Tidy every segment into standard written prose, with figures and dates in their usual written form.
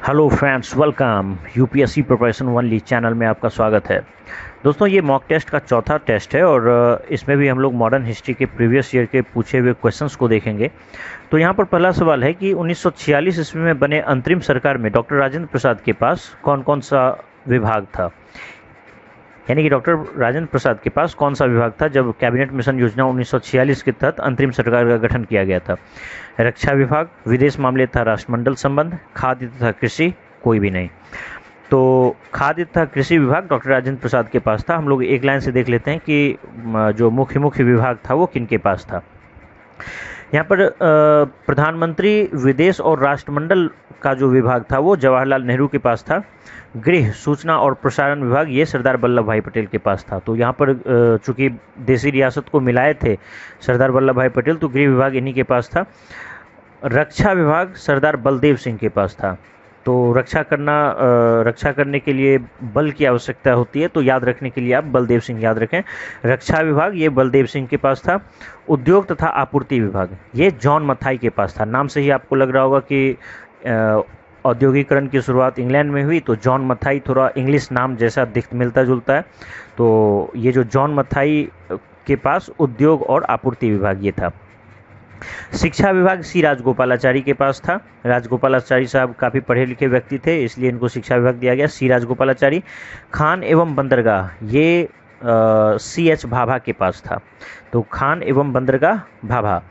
Hello friends, welcome UPSC preparation only channel में आपका स्वागत है। दोस्तों, ये मॉक टेस्ट का चौथा टेस्ट है और इसमें भी हम लोग मॉडर्न हिस्ट्री के प्रीवियस ईयर के पूछे हुए क्वेश्चंस को देखेंगे। तो यहाँ पर पहला सवाल है कि 1946 ईस्वी में बने अंतरिम सरकार में डॉक्टर राजेंद्र प्रसाद के पास कौन कौन सा विभाग था। यानी कि डॉक्टर राजेंद्र प्रसाद के पास कौन सा विभाग था जब कैबिनेट मिशन योजना 1946 के तहत अंतरिम सरकार का गठन किया गया था। रक्षा विभाग, विदेश मामले तथा राष्ट्रमंडल संबंध, खाद्य तथा कृषि, कोई भी नहीं। तो खाद्य तथा कृषि विभाग डॉक्टर राजेंद्र प्रसाद के पास था। हम लोग एक लाइन से देख लेते हैं कि जो मुख्य विभाग था वो किन के पास था। यहाँ पर प्रधानमंत्री, विदेश और राष्ट्रमंडल का जो विभाग था वो जवाहरलाल नेहरू के पास था। गृह, सूचना और प्रसारण विभाग ये सरदार वल्लभ भाई पटेल के पास था। तो यहाँ पर चूंकि देसी रियासत को मिलाए थे सरदार वल्लभ भाई पटेल, तो गृह विभाग इन्हीं के पास था। रक्षा विभाग सरदार बलदेव सिंह के पास था। तो रक्षा करने के लिए बल की आवश्यकता होती है, तो याद रखने के लिए आप बलदेव सिंह याद रखें। रक्षा विभाग ये बलदेव सिंह के पास था। उद्योग तथा आपूर्ति विभाग ये जॉन मथाई के पास था। नाम से ही आपको लग रहा होगा कि औद्योगिकरण की शुरुआत इंग्लैंड में हुई, तो जॉन मथाई थोड़ा इंग्लिश नाम जैसा मिलता जुलता है। तो ये जो जॉन मथाई के पास उद्योग और आपूर्ति विभाग ये था। शिक्षा विभाग सी राजगोपालाचारी के पास था। राजगोपालाचारी साहब काफ़ी पढ़े लिखे व्यक्ति थे, इसलिए इनको शिक्षा विभाग दिया गया, सी राजगोपालाचारी। खान एवं बंदरगाह ये सी एच भाभा के पास था। तो खान एवं बंदरगाह भाभा।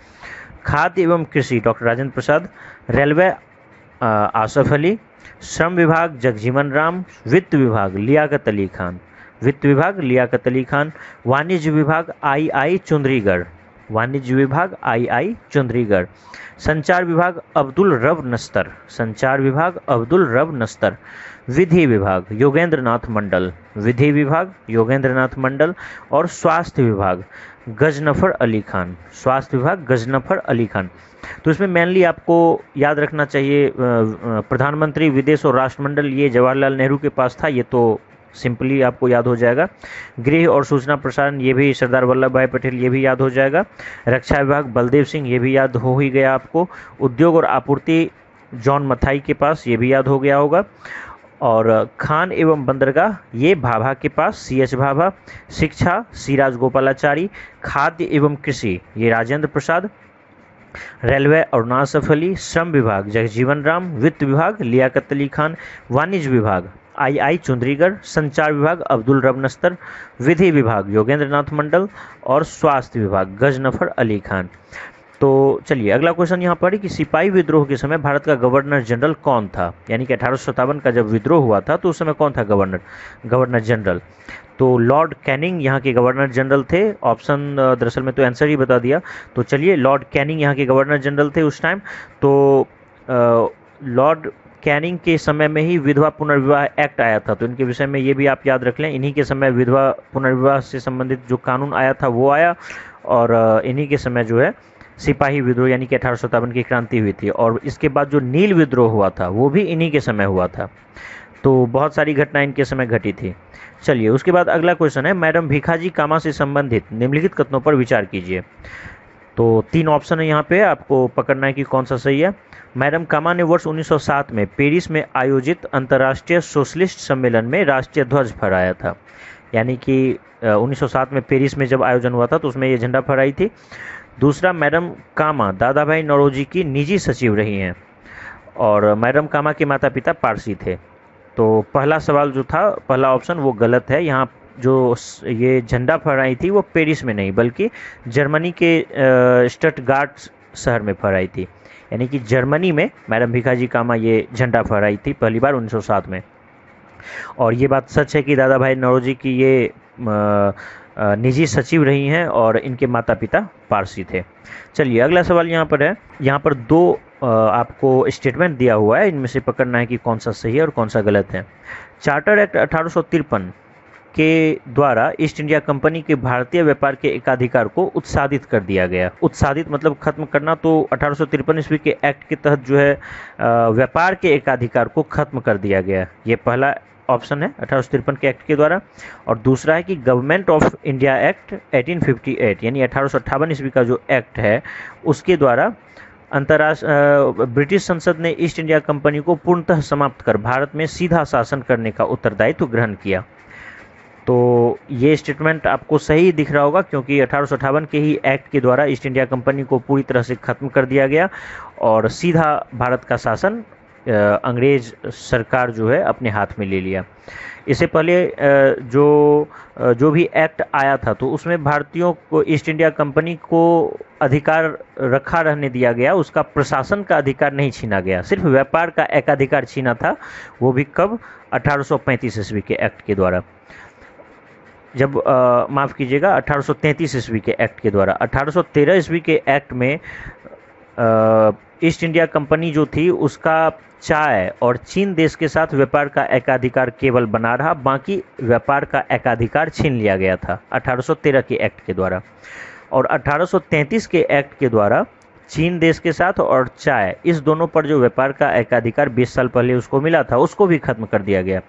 खाद्य एवं कृषि डॉक्टर राजेंद्र प्रसाद। रेलवे आसफ अली। श्रम विभाग जगजीवन राम। वित्त विभाग लियाकत अली खान। वित्त विभाग लियाकत अली खान। वाणिज्य विभाग आई चुंदरीगढ़। वाणिज्य विभाग आई चुंदरीगढ़। संचार विभाग अब्दुल रब नस्तर। संचार विभाग अब्दुल रब नस्तर। विधि विभाग योगेंद्रनाथ मंडल। विधि विभाग योगेंद्रनाथ मंडल। और स्वास्थ्य विभाग गजनफर अली खान। स्वास्थ्य विभाग गजनफर अली खान। तो इसमें मेनली आपको याद रखना चाहिए प्रधानमंत्री, विदेश और राष्ट्रमंडल ये जवाहरलाल नेहरू के पास था, ये तो सिंपली आपको याद हो जाएगा। गृह और सूचना प्रसारण ये भी सरदार वल्लभ भाई पटेल, ये भी याद हो जाएगा। रक्षा विभाग बलदेव सिंह, ये भी याद हो ही गया आपको। उद्योग और आपूर्ति जॉन मथाई के पास, ये भी याद हो गया होगा। और खान एवं बंदरगाह ये भाभा के पास, सी एच भाभा। शिक्षा सी राजगोपालाचारी। खाद्य एवं कृषि ये राजेंद्र प्रसाद। रेलवे अरुणा आसफ अली। श्रम विभाग जगजीवन राम। वित्त विभाग लियाकत अली खान। वाणिज्य विभाग आई चुंदरीगढ़। संचार विभाग अब्दुल रब नस्तर। विधि विभाग योगेंद्रनाथ मंडल। और स्वास्थ्य विभाग गजनफर अली खान। तो चलिए अगला क्वेश्चन यहाँ पर है कि सिपाही विद्रोह के समय भारत का गवर्नर जनरल कौन था। यानी कि 1857 का जब विद्रोह हुआ था तो उस समय कौन था गवर्नर जनरल। तो लॉर्ड कैनिंग यहाँ के गवर्नर जनरल थे। ऑप्शन दरअसल में तो आंसर ही बता दिया। तो चलिए, लॉर्ड कैनिंग यहाँ के गवर्नर जनरल थे उस टाइम। तो लॉर्ड कैनिंग के समय में ही विधवा पुनर्विवाह एक्ट आया था, तो इनके विषय में ये भी आप याद रख लें। इन्हीं के समय विधवा पुनर्विवाह से संबंधित जो कानून आया था वो आया, और इन्हीं के समय जो है सिपाही विद्रोह यानी कि 1857 की क्रांति हुई थी। और इसके बाद जो नील विद्रोह हुआ था वो भी इन्हीं के समय हुआ था। तो बहुत सारी घटनाएं इनके समय घटी थी। चलिए उसके बाद अगला क्वेश्चन है, मैडम भीखाजी कामा से संबंधित निम्नलिखित कथनों पर विचार कीजिए। तो 3 ऑप्शन है यहाँ पे, आपको पकड़ना है कि कौन सा सही है। मैडम कामा ने वर्ष 1907 में पेरिस में आयोजित अंतर्राष्ट्रीय सोशलिस्ट सम्मेलन में राष्ट्रीय ध्वज फहराया था। यानी कि 1907 में पेरिस में जब आयोजन हुआ था तो उसमें ये झंडा फहराई थी। दूसरा, मैडम कामा दादा भाई नौरोजी की निजी सचिव रही हैं, और मैडम कामा के माता पिता पारसी थे। तो पहला सवाल जो था, पहला ऑप्शन वो गलत है। यहाँ जो ये झंडा फहराई थी वो पेरिस में नहीं बल्कि जर्मनी के स्टटगार्ट शहर में फहराई थी। यानी कि जर्मनी में मैडम भीखाजी कामा ये झंडा फहराई थी पहली बार 1907 में। और ये बात सच है कि दादा भाई नौरोजी की ये निजी सचिव रही हैं और इनके माता पिता पारसी थे। चलिए अगला सवाल यहाँ पर है। यहाँ पर 2 आपको स्टेटमेंट दिया हुआ है, इनमें से पकड़ना है कि कौन सा सही है और कौन सा गलत है। चार्टर एक्ट 1853 के द्वारा ईस्ट इंडिया कंपनी के भारतीय व्यापार के एकाधिकार को उत्साहित कर दिया गया। उत्साहित मतलब खत्म करना, तो 1853 ईस्वी के एक्ट के तहत जो है व्यापार के एकाधिकार को खत्म कर दिया गया। ये पहला ऑप्शन है 1853 के एक्ट के द्वारा। और दूसरा है कि गवर्नमेंट ऑफ इंडिया एक्ट 1858 यानी 1858 ईस्वी का जो एक्ट है उसके द्वारा ब्रिटिश संसद ने ईस्ट इंडिया कंपनी को पूर्णतः समाप्त कर भारत में सीधा शासन करने का उत्तरदायित्व ग्रहण किया। तो ये स्टेटमेंट आपको सही दिख रहा होगा, क्योंकि 1858 के ही एक्ट के द्वारा ईस्ट इंडिया कंपनी को पूरी तरह से खत्म कर दिया गया और सीधा भारत का शासन अंग्रेज सरकार जो है अपने हाथ में ले लिया। इससे पहले जो भी एक्ट आया था तो उसमें भारतीयों को ईस्ट इंडिया कंपनी को अधिकार रखा रहने दिया गया, उसका प्रशासन का अधिकार नहीं छीना गया, सिर्फ व्यापार का एकाधिकार छीना था। वो भी कब? 1835 ईस्वी के एक्ट के द्वारा, जब माफ़ कीजिएगा 1833 ईस्वी के एक्ट के द्वारा। 1813 ईस्वी के एक्ट में ईस्ट इंडिया कंपनी जो थी उसका चाय और चीन देश के साथ व्यापार का एकाधिकार केवल बना रहा, बाकी व्यापार का एकाधिकार छीन लिया गया था 1813 के एक्ट के द्वारा। और 1833 के एक्ट के द्वारा चीन देश के साथ और चाय, इस दोनों पर जो व्यापार का एकाधिकार 20 साल पहले उसको मिला था उसको भी खत्म कर दिया गया।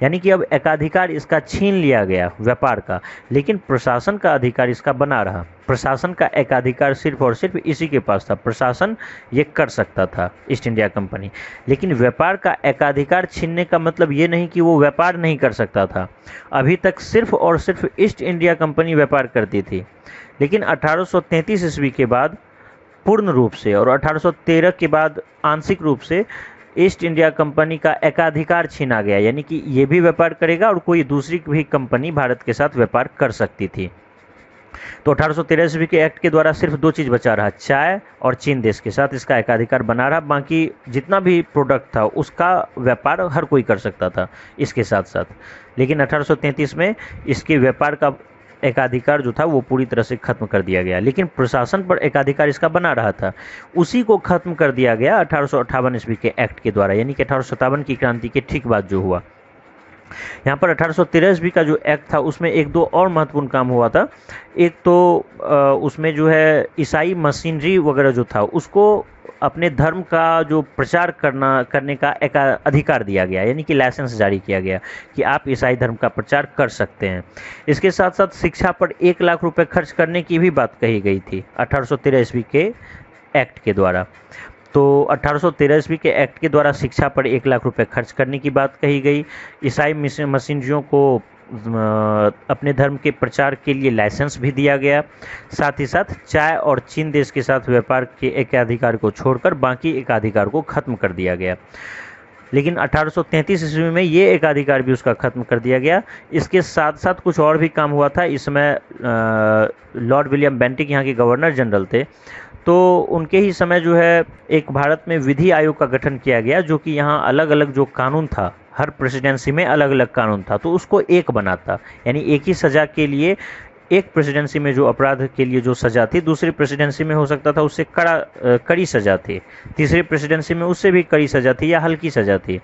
यानी कि अब एकाधिकार इसका छीन लिया गया व्यापार का, लेकिन प्रशासन का अधिकार इसका बना रहा। प्रशासन का एकाधिकार सिर्फ और सिर्फ इसी के पास था, प्रशासन ये कर सकता था ईस्ट इंडिया कंपनी। लेकिन व्यापार का एकाधिकार छीनने का मतलब ये नहीं कि वो व्यापार नहीं कर सकता था। अभी तक सिर्फ और सिर्फ ईस्ट इंडिया कंपनी व्यापार करती थी, लेकिन 1833 ईस्वी के बाद पूर्ण रूप से और 1813 के बाद आंशिक रूप से ईस्ट इंडिया कंपनी का एकाधिकार छीना गया। यानी कि ये भी व्यापार करेगा और कोई दूसरी भी कंपनी भारत के साथ व्यापार कर सकती थी। तो 1813 ईस्वी के एक्ट के द्वारा सिर्फ दो चीज़ बचा रहा, चाय और चीन देश के साथ इसका एकाधिकार बना रहा, बाकी जितना भी प्रोडक्ट था उसका व्यापार हर कोई कर सकता था इसके साथ साथ। लेकिन 1833 में इसके व्यापार का एकाधिकार जो था वो पूरी तरह से खत्म कर दिया गया, लेकिन प्रशासन पर एकाधिकार इसका बना रहा था, उसी को खत्म कर दिया गया 1858 ईस्वी के एक्ट के द्वारा। यानी कि 1857 की क्रांति के ठीक बाद जो हुआ। यहाँ पर 1813 ईस्वी का जो एक्ट था उसमें एक दो और महत्वपूर्ण काम हुआ था। एक तो उसमें जो है ईसाई मशीनरी वगैरह जो था उसको अपने धर्म का जो प्रचार करने का एक अधिकार दिया गया, यानी कि लाइसेंस जारी किया गया कि आप ईसाई धर्म का प्रचार कर सकते हैं। इसके साथ साथ शिक्षा पर 1 लाख रुपए खर्च करने की भी बात कही गई थी 1813 ईस्वी के एक्ट के द्वारा। तो 1813 ईस्वी के एक्ट के द्वारा शिक्षा पर 1 लाख रुपए खर्च करने की बात कही गई। ईसाई मशीनरियों को अपने धर्म के प्रचार के लिए लाइसेंस भी दिया गया। साथ ही साथ चाय और चीन देश के साथ व्यापार के एकाधिकार को छोड़कर बाकी एकाधिकार को खत्म कर दिया गया। लेकिन 1833 ईस्वी में ये एकाधिकार भी उसका खत्म कर दिया गया। इसके साथ साथ कुछ और भी काम हुआ था। इसमें लॉर्ड विलियम बेंटिक यहाँ के गवर्नर जनरल थे, तो उनके ही समय जो है एक भारत में विधि आयोग का गठन किया गया, जो कि यहाँ अलग अलग जो कानून था, हर प्रेसिडेंसी में अलग अलग कानून था, तो उसको एक बनाता। यानी एक ही सज़ा के लिए एक प्रेसिडेंसी में जो अपराध के लिए जो सज़ा थी, दूसरी प्रेसिडेंसी में हो सकता था उससे कड़ी सज़ा थी, तीसरी प्रेसिडेंसी में उससे भी कड़ी सज़ा थी या हल्की सज़ा थी।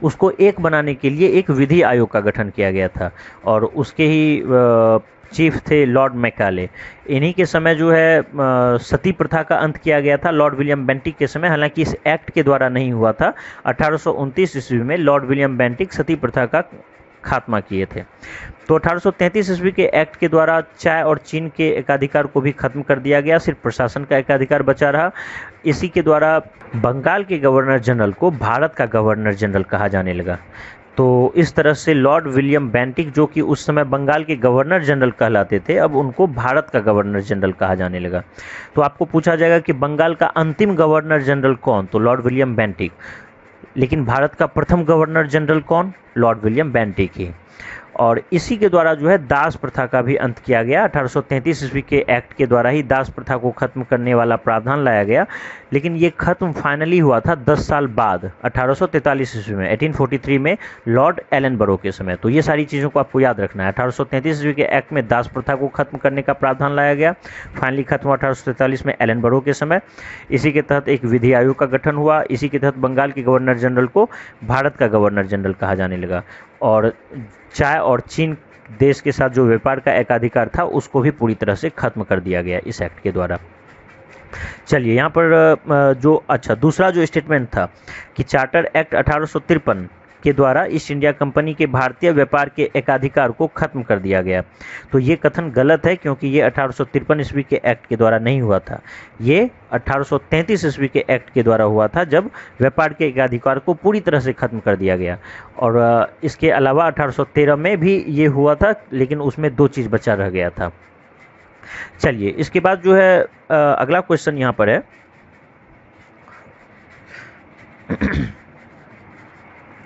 उसको एक बनाने के लिए एक विधि आयोग का गठन किया गया था और उसके ही चीफ थे लॉर्ड मैकाले। इन्हीं के समय जो है सती प्रथा का अंत किया गया था लॉर्ड विलियम बेंटिक के समय, हालांकि इस एक्ट के द्वारा नहीं हुआ था। 1829 ईस्वी में लॉर्ड विलियम बेंटिक सती प्रथा का खात्मा किए थे। तो 1833 ईस्वी के एक्ट के द्वारा चाय और चीन के एकाधिकार को भी खत्म कर दिया गया, सिर्फ प्रशासन का एकाधिकार बचा रहा। इसी के द्वारा बंगाल के गवर्नर जनरल को भारत का गवर्नर जनरल कहा जाने लगा। तो इस तरह से लॉर्ड विलियम बेंटिक, जो कि उस समय बंगाल के गवर्नर जनरल कहलाते थे, अब उनको भारत का गवर्नर जनरल कहा जाने लगा। तो आपको पूछा जाएगा कि बंगाल का अंतिम गवर्नर जनरल कौन? तो लॉर्ड विलियम बेंटिक। लेकिन भारत का प्रथम गवर्नर जनरल कौन? लॉर्ड विलियम बेंटिक ही। और इसी के द्वारा जो है दास प्रथा का भी अंत किया गया। 1833 ईस्वी के एक्ट के द्वारा ही दास प्रथा को खत्म करने वाला प्रावधान लाया गया, लेकिन ये खत्म फाइनली हुआ था 10 साल बाद 1843 ईस्वी में, 1843 में लॉर्ड एलनबरो के समय। तो ये सारी चीज़ों को आपको याद रखना है। 1833 ईस्वी के एक्ट में दास प्रथा को खत्म करने का प्रावधान लाया गया, फाइनली खत्म हुआ 1843 में एलनबरो के समय। इसी के तहत एक विधि आयोग का गठन हुआ। इसी के तहत बंगाल के गवर्नर जनरल को भारत का गवर्नर जनरल कहा जाने लगा और चाय और चीन देश के साथ जो व्यापार का एकाधिकार था उसको भी पूरी तरह से खत्म कर दिया गया इस एक्ट के द्वारा। चलिए यहाँ पर दूसरा जो स्टेटमेंट था कि चार्टर एक्ट 1853 के द्वारा ईस्ट इंडिया कंपनी के भारतीय व्यापार के एकाधिकार को खत्म कर दिया गया। तो ये कथन गलत है, क्योंकि ये 1853 ईस्वी के एक्ट के द्वारा नहीं हुआ था, ये 1833 ईस्वी के एक्ट के द्वारा हुआ था, जब व्यापार के एकाधिकार को पूरी तरह से खत्म कर दिया गया। और इसके अलावा 1813 में भी ये हुआ था, लेकिन उसमें 2 चीज़ बचा रह गया था। चलिए, इसके बाद जो है अगला क्वेश्चन यहाँ पर है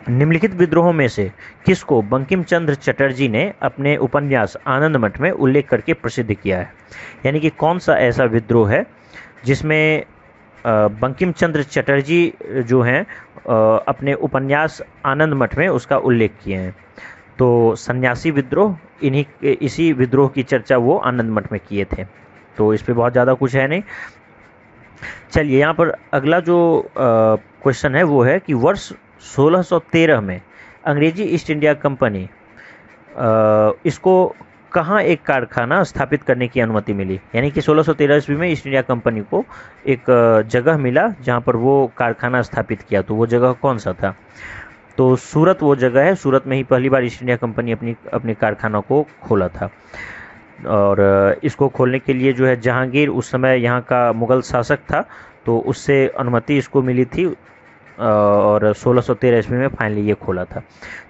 निम्नलिखित विद्रोहों में से किसको बंकिम चंद्र चटर्जी ने अपने उपन्यास आनंद मठ में उल्लेख करके प्रसिद्ध किया है? यानी कि कौन सा ऐसा विद्रोह है जिसमें बंकिम चंद्र चटर्जी जो हैं अपने उपन्यास आनंद मठ में उसका उल्लेख किए हैं? तो सन्यासी विद्रोह, इसी विद्रोह की चर्चा वो आनंद मठ में किए थे। तो इस पे बहुत ज़्यादा कुछ है नहीं। चलिए, यहाँ पर अगला जो क्वेश्चन है वो है कि वर्ष 1613 में अंग्रेजी ईस्ट इंडिया कंपनी इसको कहाँ एक कारखाना स्थापित करने की अनुमति मिली? यानी कि 1613 ईस्वी में ईस्ट इंडिया कंपनी को एक जगह मिला जहाँ पर वो कारखाना स्थापित किया। तो वो जगह कौन सा था? तो सूरत वो जगह है। सूरत में ही पहली बार ईस्ट इंडिया कंपनी अपने कारखाना को खोला था। और इसको खोलने के लिए जो है जहांगीर उस समय यहाँ का मुग़ल शासक था, तो उससे अनुमति इसको मिली थी और 1613 ईस्वी में फाइनली ये खोला था।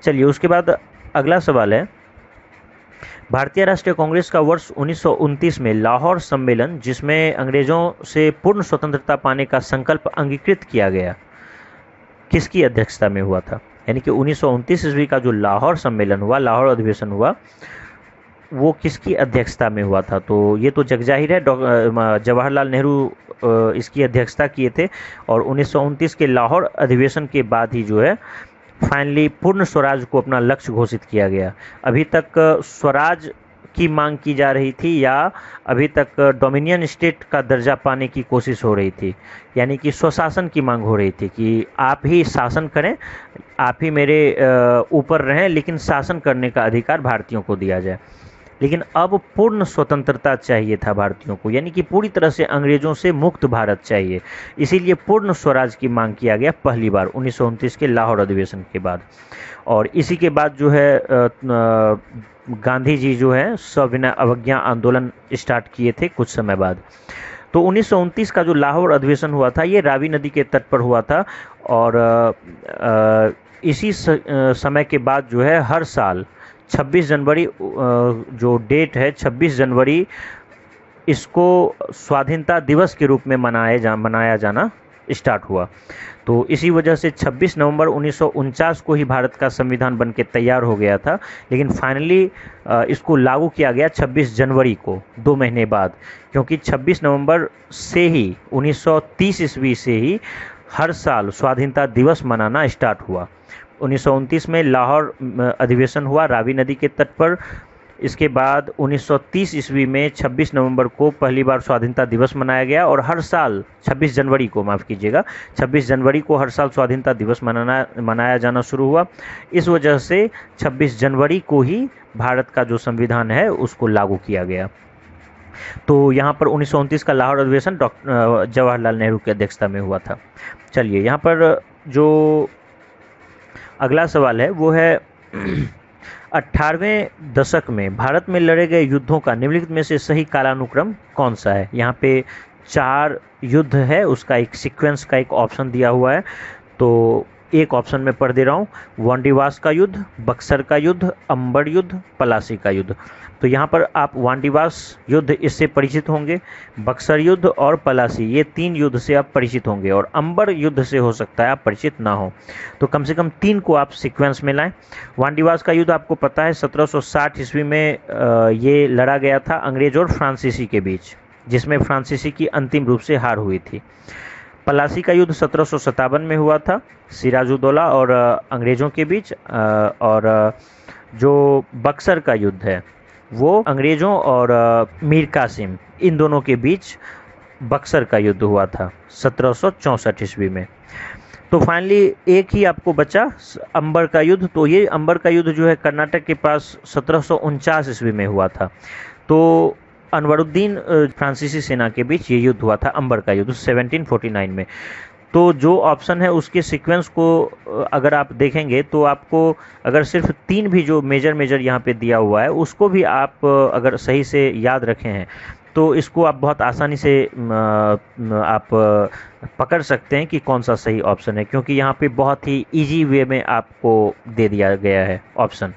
चलिए, उसके बाद अगला सवाल है भारतीय राष्ट्रीय कांग्रेस का वर्ष 1929 में लाहौर सम्मेलन, जिसमें अंग्रेजों से पूर्ण स्वतंत्रता पाने का संकल्प अंगीकृत किया गया, किसकी अध्यक्षता में हुआ था? यानी कि 1929 ईस्वी का जो लाहौर सम्मेलन हुआ, लाहौर अधिवेशन हुआ, वो किसकी अध्यक्षता में हुआ था? तो ये तो जगजाहिर है, जवाहरलाल नेहरू इसकी अध्यक्षता किए थे। और 1929 के लाहौर अधिवेशन के बाद ही जो है फाइनली पूर्ण स्वराज को अपना लक्ष्य घोषित किया गया। अभी तक स्वराज की मांग की जा रही थी या अभी तक डोमिनियन स्टेट का दर्जा पाने की कोशिश हो रही थी, यानी कि स्वशासन की मांग हो रही थी कि आप ही शासन करें, आप ही मेरे ऊपर रहें, लेकिन शासन करने का अधिकार भारतीयों को दिया जाए। लेकिन अब पूर्ण स्वतंत्रता चाहिए था भारतीयों को, यानी कि पूरी तरह से अंग्रेजों से मुक्त भारत चाहिए। इसीलिए पूर्ण स्वराज की मांग किया गया पहली बार 1929 के लाहौर अधिवेशन के बाद। और इसी के बाद जो है गांधी जी जो है सविनय अवज्ञा आंदोलन स्टार्ट किए थे कुछ समय बाद। तो 1929 का जो लाहौर अधिवेशन हुआ था, ये रावी नदी के तट पर हुआ था। और इसी समय के बाद जो है हर साल 26 जनवरी जो डेट है 26 जनवरी, इसको स्वाधीनता दिवस के रूप में मनाया जाना स्टार्ट हुआ। तो इसी वजह से 26 नवंबर 1949 को ही भारत का संविधान बनके तैयार हो गया था, लेकिन फाइनली इसको लागू किया गया 26 जनवरी को, 2 महीने बाद, क्योंकि 26 नवंबर से ही 1930 ईस्वी से ही हर साल स्वाधीनता दिवस मनाना स्टार्ट हुआ। 1929 में लाहौर अधिवेशन हुआ रावी नदी के तट पर। इसके बाद 1930 ईस्वी में 26 नवंबर को पहली बार स्वाधीनता दिवस मनाया गया और हर साल 26 जनवरी को, माफ़ कीजिएगा, 26 जनवरी को हर साल स्वाधीनता दिवस मनाया जाना शुरू हुआ। इस वजह से 26 जनवरी को ही भारत का जो संविधान है उसको लागू किया गया। तो यहाँ पर 1929 का लाहौर अधिवेशन जवाहरलाल नेहरू की अध्यक्षता में हुआ था। चलिए, यहाँ पर जो अगला सवाल है वो है 18वें दशक में भारत में लड़े गए युद्धों का निम्नलिखित में से सही कालानुक्रम कौन सा है? यहाँ पे 4 युद्ध है, उसका एक सीक्वेंस का एक ऑप्शन दिया हुआ है। तो एक ऑप्शन में पढ़ दे रहा हूँ, वांडीवास का युद्ध, बक्सर का युद्ध, अंबर युद्ध, पलासी का युद्ध। तो यहाँ पर आप वांडीवास युद्ध इससे परिचित होंगे, बक्सर युद्ध और पलासी, ये 3 युद्ध से आप परिचित होंगे, और अंबर युद्ध से हो सकता है आप परिचित ना हो। तो कम से कम 3 को आप सीक्वेंस में लाएं। वांडीवास का युद्ध आपको पता है 1760 ईस्वी में ये लड़ा गया था अंग्रेज और फ्रांसीसी के बीच, जिसमें फ्रांसीसी की अंतिम रूप से हार हुई थी। पलासी का युद्ध 1757 में हुआ था सिराजुद्दौला और अंग्रेज़ों के बीच। और जो बक्सर का युद्ध है वो अंग्रेज़ों और मीर कासिम, इन दोनों के बीच बक्सर का युद्ध हुआ था 1764 ईस्वी में। तो फाइनली एक ही आपको बचा, अंबर का युद्ध। तो ये अंबर का युद्ध जो है कर्नाटक के पास 1749 ईस्वी में हुआ था। तो अनवरुद्दीन फ्रांसीसी सेना के बीच ये युद्ध हुआ था, अंबर का युद्ध 1749 में। तो जो ऑप्शन है उसके सीक्वेंस को अगर आप देखेंगे तो आपको अगर सिर्फ 3 भी जो मेजर यहाँ पे दिया हुआ है उसको भी आप अगर सही से याद रखे हैं तो इसको आप बहुत आसानी से आप पकड़ सकते हैं कि कौन सा सही ऑप्शन है, क्योंकि यहाँ पे बहुत ही इजी वे में आपको दे दिया गया है ऑप्शन।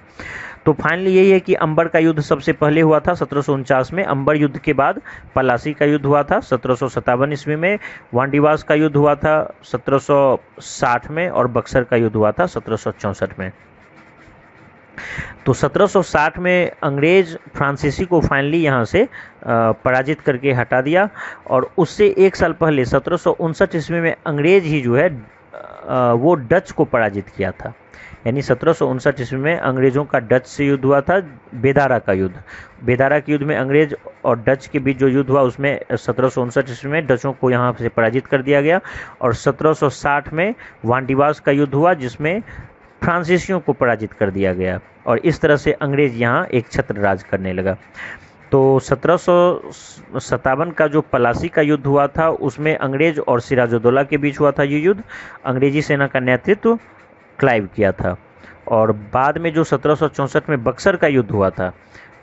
तो फाइनली यही है कि अंबर का युद्ध सबसे पहले हुआ था 1749 में। अंबर युद्ध के बाद पलासी का युद्ध हुआ था 1757 ईस्वी में। वांडीवास का युद्ध हुआ था 1760 में और बक्सर का युद्ध हुआ था 1764 में। तो 1760 में अंग्रेज फ्रांसीसी को फाइनली यहाँ से पराजित करके हटा दिया, और उससे एक साल पहले 1759 ईस्वी में अंग्रेज ही जो है वो डच को पराजित किया था। यानी 1759 ईस्वी में अंग्रेजों का डच से युद्ध हुआ था, बेदारा का युद्ध। बेदारा के युद्ध में अंग्रेज और डच के बीच जो युद्ध हुआ उसमें 1759 ईस्वी में डचों को यहाँ से पराजित कर दिया गया, और 1760 में वांडीवास का युद्ध हुआ जिसमें फ्रांसीसियों को पराजित कर दिया गया, और इस तरह से अंग्रेज यहाँ एक छत्र राज करने लगा। तो 1757 का जो पलासी का युद्ध हुआ था उसमें अंग्रेज और सिराजुद्दौला के बीच हुआ था ये युद्ध। अंग्रेजी सेना का नेतृत्व क्लाइव किया था। और बाद में जो 1764 में बक्सर का युद्ध हुआ था,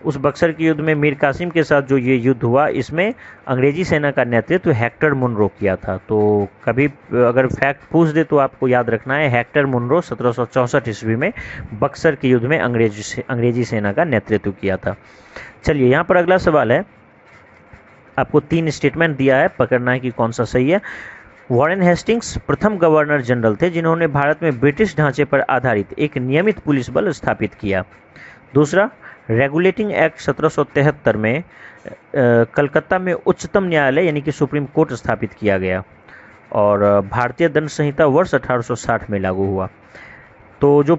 उस बक्सर के युद्ध में मीर कासिम के साथ जो ये युद्ध हुआ इसमें अंग्रेजी सेना का नेतृत्व हेक्टर मुनरो किया था। तो कभी अगर फैक्ट पूछ दे तो आपको याद रखना है, हेक्टर मुनरो 1764 ईस्वी में बक्सर के युद्ध में अंग्रेजी सेना का नेतृत्व किया था। चलिए यहाँ पर अगला सवाल है, आपको 3 स्टेटमेंट दिया है, पकड़ना है कि कौन सा सही है। वॉरेन हेस्टिंग्स प्रथम गवर्नर जनरल थे जिन्होंने भारत में ब्रिटिश ढांचे पर आधारित एक नियमित पुलिस बल स्थापित किया। दूसरा, रेगुलेटिंग एक्ट 1773 में कलकत्ता में उच्चतम न्यायालय यानी कि सुप्रीम कोर्ट स्थापित किया गया, और भारतीय दंड संहिता वर्ष 1860 में लागू हुआ। तो जो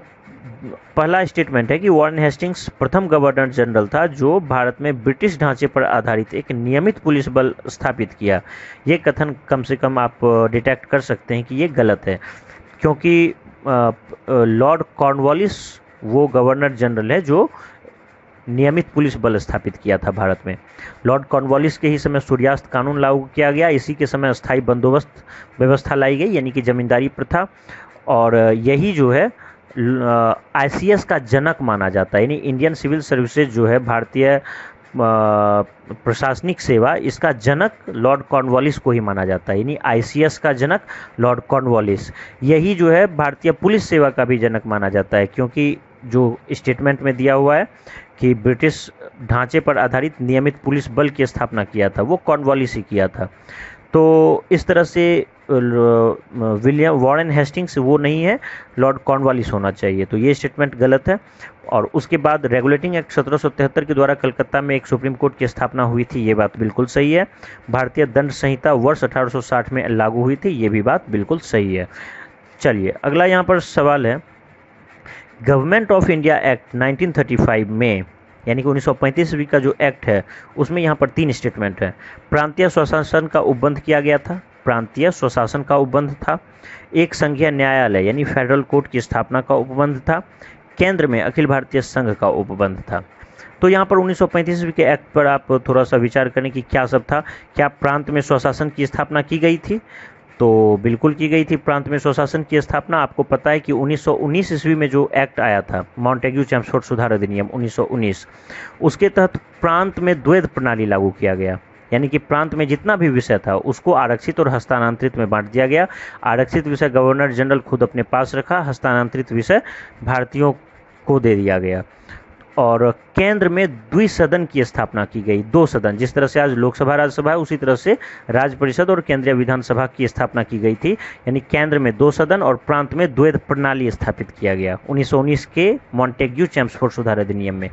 पहला स्टेटमेंट है कि वॉरेन हेस्टिंग्स प्रथम गवर्नर जनरल था जो भारत में ब्रिटिश ढांचे पर आधारित एक नियमित पुलिस बल स्थापित किया, ये कथन कम से कम आप डिटेक्ट कर सकते हैं कि ये गलत है, क्योंकि लॉर्ड कॉर्नवालिस वो गवर्नर जनरल है जो नियमित पुलिस बल स्थापित किया था भारत में। लॉर्ड कॉर्नवालिस के ही समय सूर्यास्त कानून लागू किया गया, इसी के समय अस्थायी बंदोबस्त व्यवस्था लाई गई यानी कि जमींदारी प्रथा, और यही जो है आईसीएस का जनक माना जाता है। यानी इंडियन सिविल सर्विसेज जो है भारतीय प्रशासनिक सेवा, इसका जनक लॉर्ड कॉर्नवालिस को ही माना जाता है। यानी आईसीएस का जनक लॉर्ड कॉर्नवालिस, यही जो है भारतीय पुलिस सेवा का भी जनक माना जाता है, क्योंकि जो स्टेटमेंट में दिया हुआ है कि ब्रिटिश ढांचे पर आधारित नियमित पुलिस बल की स्थापना किया था वो कॉर्नवालिस ही किया था। तो इस तरह से विलियम वॉरेन हेस्टिंग्स वो नहीं है, लॉर्ड कॉर्नवालिस होना चाहिए। तो ये स्टेटमेंट गलत है। और उसके बाद रेगुलेटिंग एक्ट 1773 के द्वारा कलकत्ता में एक सुप्रीम कोर्ट की स्थापना हुई थी, ये बात बिल्कुल सही है। भारतीय दंड संहिता वर्ष 1860 में लागू हुई थी, ये भी बात बिल्कुल सही है। चलिए अगला यहाँ पर सवाल है, गवर्नमेंट ऑफ इंडिया एक्ट 1935 में यानी कि 1935 ईस्वी का जो एक्ट है उसमें यहाँ पर 3 स्टेटमेंट है। प्रांतीय स्वशासन का उपबंध किया गया था, प्रांतीय स्वशासन का उपबंध था, एक संघीय न्यायालय यानी फेडरल कोर्ट की स्थापना का उपबंध था, केंद्र में अखिल भारतीय संघ का उपबंध था। तो यहाँ पर 1935 ईस्वी के एक्ट पर आप थोड़ा सा विचार करें कि क्या सब था। क्या प्रांत में स्वशासन की स्थापना की गई थी? तो बिल्कुल की गई थी प्रांत में स्वशासन की स्थापना। आपको पता है कि 1919 ईस्वी में जो एक्ट आया था, मॉन्टेग्यू चैम्सफोर्ड सुधार अधिनियम 1919, उसके तहत प्रांत में द्वैध प्रणाली लागू किया गया। यानी कि प्रांत में जितना भी विषय था उसको आरक्षित और हस्तांतरित में बांट दिया गया। आरक्षित विषय गवर्नर जनरल खुद अपने पास रखा, हस्तांतरित विषय भारतीयों को दे दिया गया। और केंद्र में द्विसदन की स्थापना की गई, 2 सदन, जिस तरह से आज लोकसभा राज्यसभा है उसी तरह से राज्य परिषद और केंद्रीय विधानसभा की स्थापना की गई थी। यानी केंद्र में 2 सदन और प्रांत में द्वैध प्रणाली स्थापित किया गया 1919 के मॉन्टेग्यू चैम्सफोर्ड सुधार अधिनियम में।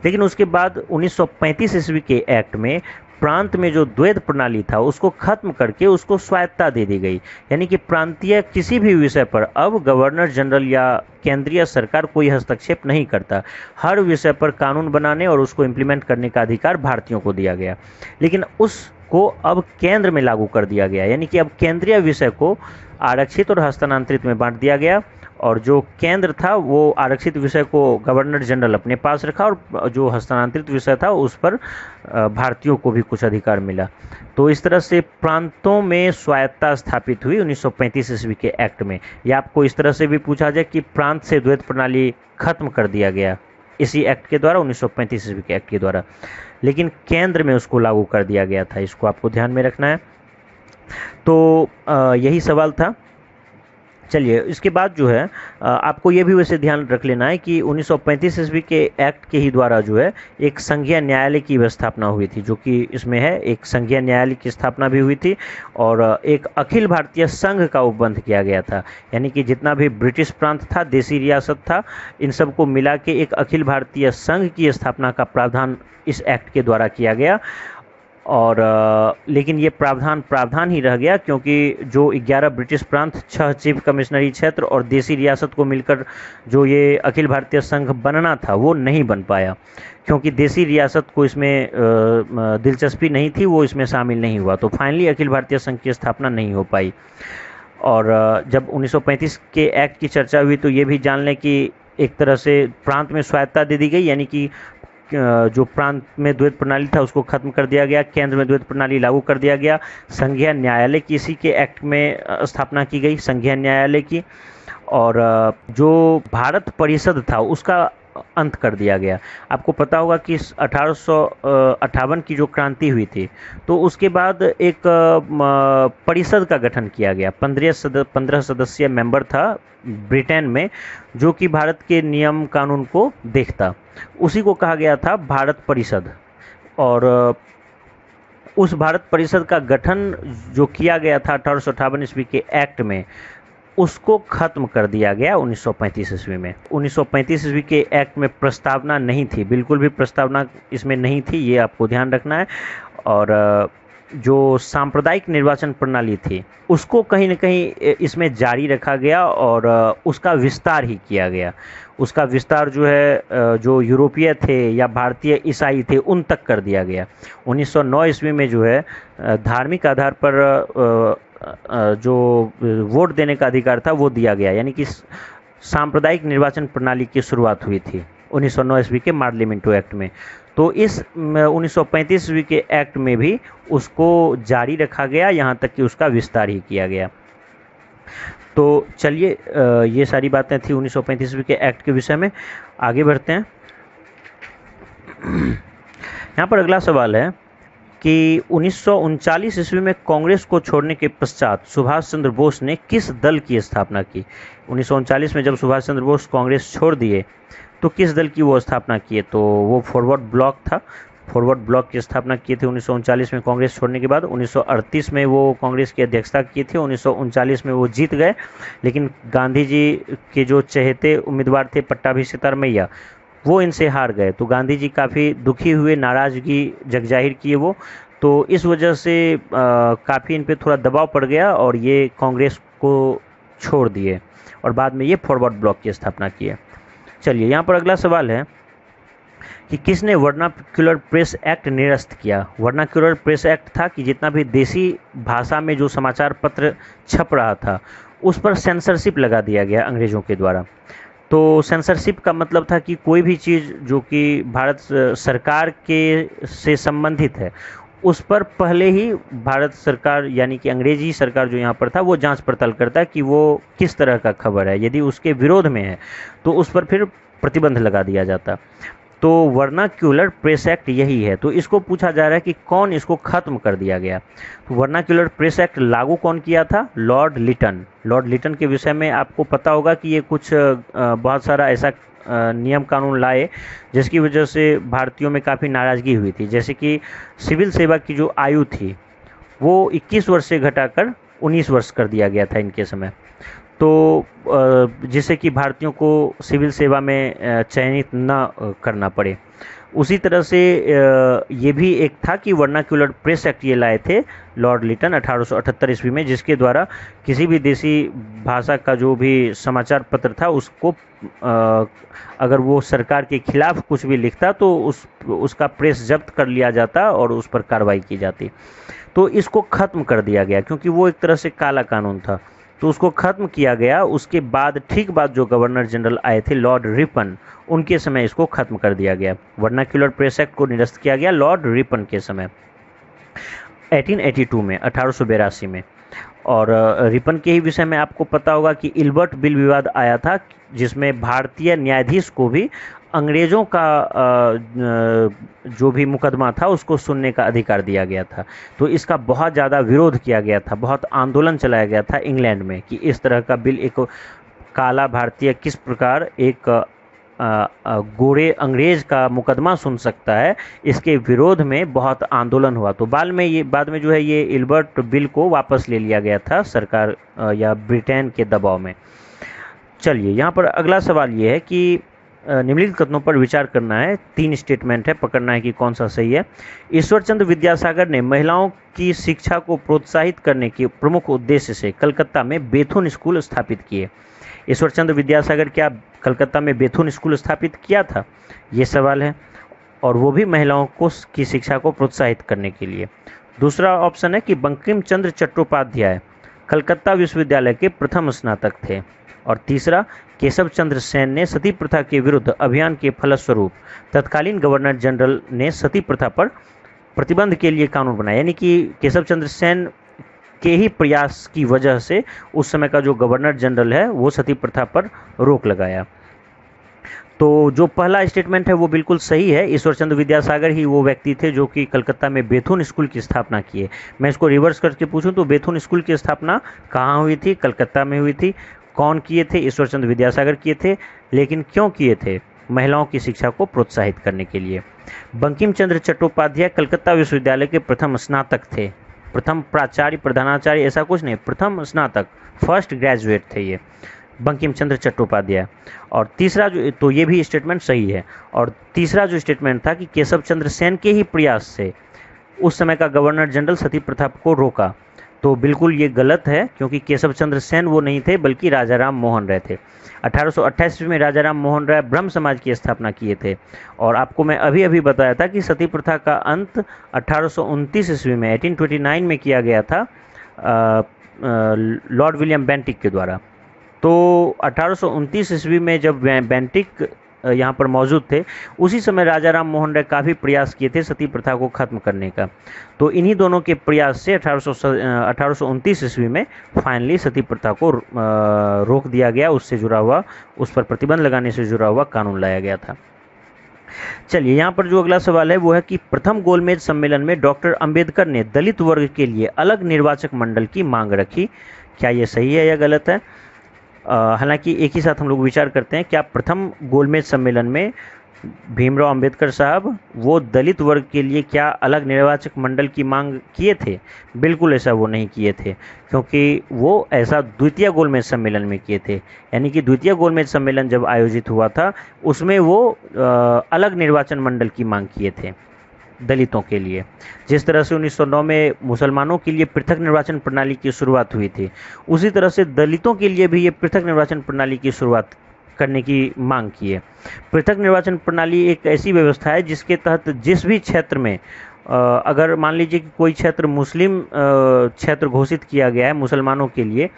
लेकिन उसके बाद 1935 ईस्वी के एक्ट में प्रांत में जो द्वैध प्रणाली था उसको खत्म करके उसको स्वायत्तता दे दी गई। यानी कि प्रांतीय किसी भी विषय पर अब गवर्नर जनरल या केंद्रीय सरकार कोई हस्तक्षेप नहीं करता। हर विषय पर कानून बनाने और उसको इम्प्लीमेंट करने का अधिकार भारतीयों को दिया गया। लेकिन उसको अब केंद्र में लागू कर दिया गया, यानी कि अब केंद्रीय विषय को आरक्षित और हस्तांतरित में बांट दिया गया और जो केंद्र था वो आरक्षित विषय को गवर्नर जनरल अपने पास रखा और जो हस्तांतरित विषय था उस पर भारतीयों को भी कुछ अधिकार मिला। तो इस तरह से प्रांतों में स्वायत्ता स्थापित हुई 1935 ईस्वी के एक्ट में। या आपको इस तरह से भी पूछा जाए कि प्रांत से द्वैत प्रणाली खत्म कर दिया गया इसी एक्ट के द्वारा, 1935 ईस्वी के एक्ट के द्वारा, लेकिन केंद्र में उसको लागू कर दिया गया था। इसको आपको ध्यान में रखना है। तो यही सवाल था। चलिए, इसके बाद जो है आपको ये भी वैसे ध्यान रख लेना है कि 1935 ईस्वी के एक्ट के ही द्वारा जो है एक संघीय न्यायालय की स्थापना हुई थी, जो कि इसमें है, एक संघीय न्यायालय की स्थापना भी हुई थी और एक अखिल भारतीय संघ का उपबंध किया गया था। यानी कि जितना भी ब्रिटिश प्रांत था, देसी रियासत था, इन सबको मिला के एक अखिल भारतीय संघ की स्थापना का प्रावधान इस एक्ट के द्वारा किया गया। और लेकिन ये प्रावधान ही रह गया, क्योंकि जो 11 ब्रिटिश प्रांत, 6 चीफ कमिश्नरी क्षेत्र और देसी रियासत को मिलकर जो ये अखिल भारतीय संघ बनना था वो नहीं बन पाया, क्योंकि देसी रियासत को इसमें दिलचस्पी नहीं थी, वो इसमें शामिल नहीं हुआ। तो फाइनली अखिल भारतीय संघ की स्थापना नहीं हो पाई। और जब 1935 के एक्ट की चर्चा हुई तो ये भी जान लें कि एक तरह से प्रांत में स्वायत्ता दे दी गई, यानी कि जो प्रांत में द्वैत प्रणाली था उसको खत्म कर दिया गया, केंद्र में द्वैत प्रणाली लागू कर दिया गया, संघीय न्यायालय की इसी के एक्ट में स्थापना की गई, संघीय न्यायालय की। और जो भारत परिषद था उसका अंत कर दिया गया। आपको पता होगा कि 1858 की जो क्रांति हुई थी तो उसके बाद एक परिषद का गठन किया गया। 15 सदस्यीय मेंबर था ब्रिटेन में, जो कि भारत के नियम कानून को देखता, उसी को कहा गया था भारत परिषद। और उस भारत परिषद का गठन जो किया गया था 1858 ईस्वी के एक्ट में, उसको खत्म कर दिया गया 1935 ईस्वी में। 1935 ईस्वी के एक्ट में प्रस्तावना नहीं थी, बिल्कुल भी प्रस्तावना इसमें नहीं थी, ये आपको ध्यान रखना है। और जो सांप्रदायिक निर्वाचन प्रणाली थी उसको कहीं न कहीं इसमें जारी रखा गया और उसका विस्तार ही किया गया। उसका विस्तार जो है जो यूरोपीय थे या भारतीय ईसाई थे उन तक कर दिया गया। 1909 ईस्वी में जो है धार्मिक आधार पर जो वोट देने का अधिकार था वो दिया गया, यानी कि सांप्रदायिक निर्वाचन प्रणाली की शुरुआत हुई थी 1909 ईस्वी के मार्लिमेंटो एक्ट में। तो इस 1935 ईस्वी के एक्ट में भी उसको जारी रखा गया, यहाँ तक कि उसका विस्तार ही किया गया। तो चलिए, ये सारी बातें थी 1935 ईस्वी के एक्ट के विषय में। आगे बढ़ते हैं। यहाँ पर अगला सवाल है कि 1939 ईस्वी में कांग्रेस को छोड़ने के पश्चात सुभाष चंद्र बोस ने किस दल की स्थापना की? 1939 में जब सुभाष चंद्र बोस कांग्रेस छोड़ दिए तो किस दल की वो स्थापना किए? तो वो फॉरवर्ड ब्लॉक था। फॉरवर्ड ब्लॉक की स्थापना किए थे 1939 में कांग्रेस छोड़ने के बाद। 1938 में वो कांग्रेस की अध्यक्षता की थी। 1939 में वो जीत गए, लेकिन गांधी जी के जो चहेते उम्मीदवार थे पट्टाभी सितारमैया, वो इनसे हार गए। तो गांधी जी काफ़ी दुखी हुए, नाराज़गी जगजाहिर किए वो। तो इस वजह से काफ़ी इन पे थोड़ा दबाव पड़ गया और ये कांग्रेस को छोड़ दिए और बाद में ये फॉरवर्ड ब्लॉक की स्थापना की है। चलिए, यहाँ पर अगला सवाल है कि किसने वर्नाक्युलर प्रेस एक्ट निरस्त किया? वर्नाक्युलर प्रेस एक्ट था कि जितना भी देसी भाषा में जो समाचार पत्र छप रहा था उस पर सेंसरशिप लगा दिया गया अंग्रेज़ों के द्वारा। तो सेंसरशिप का मतलब था कि कोई भी चीज़ जो कि भारत सरकार के से संबंधित है उस पर पहले ही भारत सरकार यानी कि अंग्रेजी सरकार जो यहाँ पर था वो जांच पड़ताल करता है कि वो किस तरह का खबर है। यदि उसके विरोध में है तो उस पर फिर प्रतिबंध लगा दिया जाता। तो वर्नाक्युलर प्रेस एक्ट यही है। तो इसको पूछा जा रहा है कि कौन इसको खत्म कर दिया गया? तो वर्नाक्युलर प्रेस एक्ट लागू कौन किया था? लॉर्ड लिटन। लॉर्ड लिटन के विषय में आपको पता होगा कि ये कुछ बहुत सारा ऐसा नियम कानून लाए जिसकी वजह से भारतीयों में काफ़ी नाराज़गी हुई थी। जैसे कि सिविल सेवा की जो आयु थी वो 21 वर्ष से घटाकर 19 वर्ष कर दिया गया था इनके समय। तो जिससे कि भारतीयों को सिविल सेवा में चयनित न करना पड़े। उसी तरह से ये भी एक था कि वर्नाक्युलर प्रेस एक्ट ये लाए थे लॉर्ड लिटन 1878 ईस्वी में, जिसके द्वारा किसी भी देसी भाषा का जो भी समाचार पत्र था उसको अगर वो सरकार के खिलाफ कुछ भी लिखता तो उसका प्रेस जब्त कर लिया जाता और उस पर कार्रवाई की जाती। तो इसको ख़त्म कर दिया गया क्योंकि वो एक तरह से काला कानून था। तो उसको ख़त्म किया गया। उसके बाद ठीक बाद जो गवर्नर जनरल आए थे लॉर्ड रिपन, उनके समय इसको ख़त्म कर दिया गया। वर्नाक्युलर प्रेस एक्ट को निरस्त किया गया लॉर्ड रिपन के समय 1882 में, 1882 में। और रिपन के ही विषय में आपको पता होगा कि इल्बर्ट बिल विवाद आया था, जिसमें भारतीय न्यायाधीश को भी अंग्रेज़ों का जो भी मुकदमा था उसको सुनने का अधिकार दिया गया था। तो इसका बहुत ज़्यादा विरोध किया गया था, बहुत आंदोलन चलाया गया था इंग्लैंड में कि इस तरह का बिल, एक काला भारतीय किस प्रकार एक गोरे अंग्रेज का मुकदमा सुन सकता है। इसके विरोध में बहुत आंदोलन हुआ। तो बाद में जो है ये इल्बर्ट बिल को वापस ले लिया गया था सरकार या ब्रिटेन के दबाव में। चलिए, यहाँ पर अगला सवाल ये है कि निम्नलिखित कथनों पर विचार करना है। 3 स्टेटमेंट है, पकड़ना है कि कौन सा सही है। ईश्वरचंद्र विद्यासागर ने महिलाओं की शिक्षा को प्रोत्साहित करने के प्रमुख उद्देश्य से कलकत्ता में बेथुन स्कूल स्थापित किए। ईश्वरचंद्र विद्यासागर क्या कलकत्ता में बेथुन स्कूल स्थापित किया था, ये सवाल है, और वो भी महिलाओं को की शिक्षा को प्रोत्साहित करने के लिए। दूसरा ऑप्शन है कि बंकिम चंद्र चट्टोपाध्याय कलकत्ता विश्वविद्यालय के प्रथम स्नातक थे। और तीसरा, केशव चंद्र सेन ने सती प्रथा के विरुद्ध अभियान के फलस्वरूप तत्कालीन गवर्नर जनरल ने सती प्रथा पर प्रतिबंध के लिए कानून बनाया। यानी कि केशव चंद्र सेन के ही प्रयास की वजह से उस समय का जो गवर्नर जनरल है वो सती प्रथा पर रोक लगाया। तो जो पहला स्टेटमेंट है वो बिल्कुल सही है। ईश्वरचंद्र विद्यासागर ही वो व्यक्ति थे जो कि कलकत्ता में बेथुन स्कूल की स्थापना किए। मैं इसको रिवर्स करके पूछूं तो बेथुन स्कूल की स्थापना कहाँ हुई थी? कलकत्ता में हुई थी। कौन किए थे? ईश्वरचंद्र विद्यासागर किए थे। लेकिन क्यों किए थे? महिलाओं की शिक्षा को प्रोत्साहित करने के लिए। बंकिम चंद्र चट्टोपाध्याय कलकत्ता विश्वविद्यालय के प्रथम स्नातक थे। प्रथम प्राचार्य, प्रधानाचार्य ऐसा कुछ नहीं, प्रथम स्नातक, फर्स्ट ग्रेजुएट थे ये बंकिम चंद्र चट्टोपाध्याय। और तीसरा जो, तो ये भी स्टेटमेंट सही है। और तीसरा जो स्टेटमेंट था कि केशव चंद्र सेन के ही प्रयास से उस समय का गवर्नर जनरल सती प्रथा को रोका, तो बिल्कुल ये गलत है, क्योंकि केशव चंद्र सेन वो नहीं थे बल्कि राजा राम मोहन राय थे। 1828 में राजा राम मोहन राय ब्रह्म समाज की स्थापना किए थे। और आपको मैं अभी अभी बताया था कि सती प्रथा का अंत 1829 ईस्वी में 1829 में किया गया था लॉर्ड विलियम बेंटिक के द्वारा। तो 1829 ईस्वी में जब बेंटिक यहाँ पर मौजूद थे, उसी समय राजा राम मोहन राय काफ़ी प्रयास किए थे सती प्रथा को ख़त्म करने का। तो इन्हीं दोनों के प्रयास से 1829 ईस्वी में फाइनली सती प्रथा को रोक दिया गया। उससे जुड़ा हुआ, उस पर प्रतिबंध लगाने से जुड़ा हुआ कानून लाया गया था। चलिए, यहाँ पर जो अगला सवाल है वो है कि प्रथम गोलमेज सम्मेलन में डॉक्टर अंबेडकर ने दलित वर्ग के लिए अलग निर्वाचक मंडल की मांग रखी। क्या ये सही है या गलत है? हालांकि एक ही साथ हम लोग विचार करते हैं, क्या प्रथम गोलमेज सम्मेलन में भीमराव अंबेडकर साहब वो दलित वर्ग के लिए क्या अलग निर्वाचक मंडल की मांग किए थे? बिल्कुल ऐसा वो नहीं किए थे, क्योंकि वो ऐसा द्वितीय गोलमेज सम्मेलन में किए थे। यानी कि द्वितीय गोलमेज सम्मेलन जब आयोजित हुआ था उसमें वो अलग निर्वाचन मंडल की मांग किए थे दलितों के लिए। जिस तरह से 1909 में मुसलमानों के लिए पृथक निर्वाचन प्रणाली की शुरुआत हुई थी, उसी तरह से दलितों के लिए भी ये पृथक निर्वाचन प्रणाली की शुरुआत करने की मांग की है। पृथक निर्वाचन प्रणाली एक ऐसी व्यवस्था है जिसके तहत जिस भी क्षेत्र में अगर मान लीजिए कि कोई क्षेत्र मुस्लिम क्षेत्र घोषित किया गया है मुसलमानों के लिए,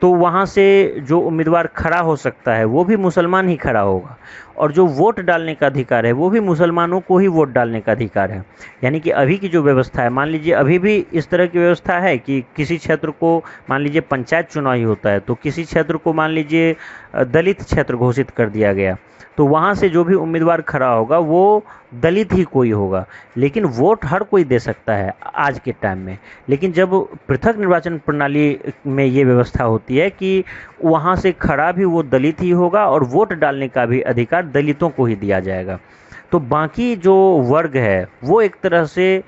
तो वहाँ से जो उम्मीदवार खड़ा हो सकता है वो भी मुसलमान ही खड़ा होगा, और जो वोट डालने का अधिकार है वो भी मुसलमानों को ही वोट डालने का अधिकार है। यानी कि अभी की जो व्यवस्था है, मान लीजिए अभी भी इस तरह की व्यवस्था है कि किसी क्षेत्र को, मान लीजिए पंचायत चुनाव ही होता है, तो किसी क्षेत्र को मान लीजिए दलित क्षेत्र घोषित कर दिया गया, तो वहाँ से जो भी उम्मीदवार खड़ा होगा वो दलित ही कोई होगा। लेकिन वोट हर कोई दे सकता है आज के टाइम में। लेकिन जब पृथक निर्वाचन प्रणाली में ये व्यवस्था होती है कि वहाँ से खड़ा भी वो दलित ही होगा और वोट डालने का भी अधिकार दलितों को ही दिया जाएगा, तो बाकी जो वर्ग है वो एक तरह से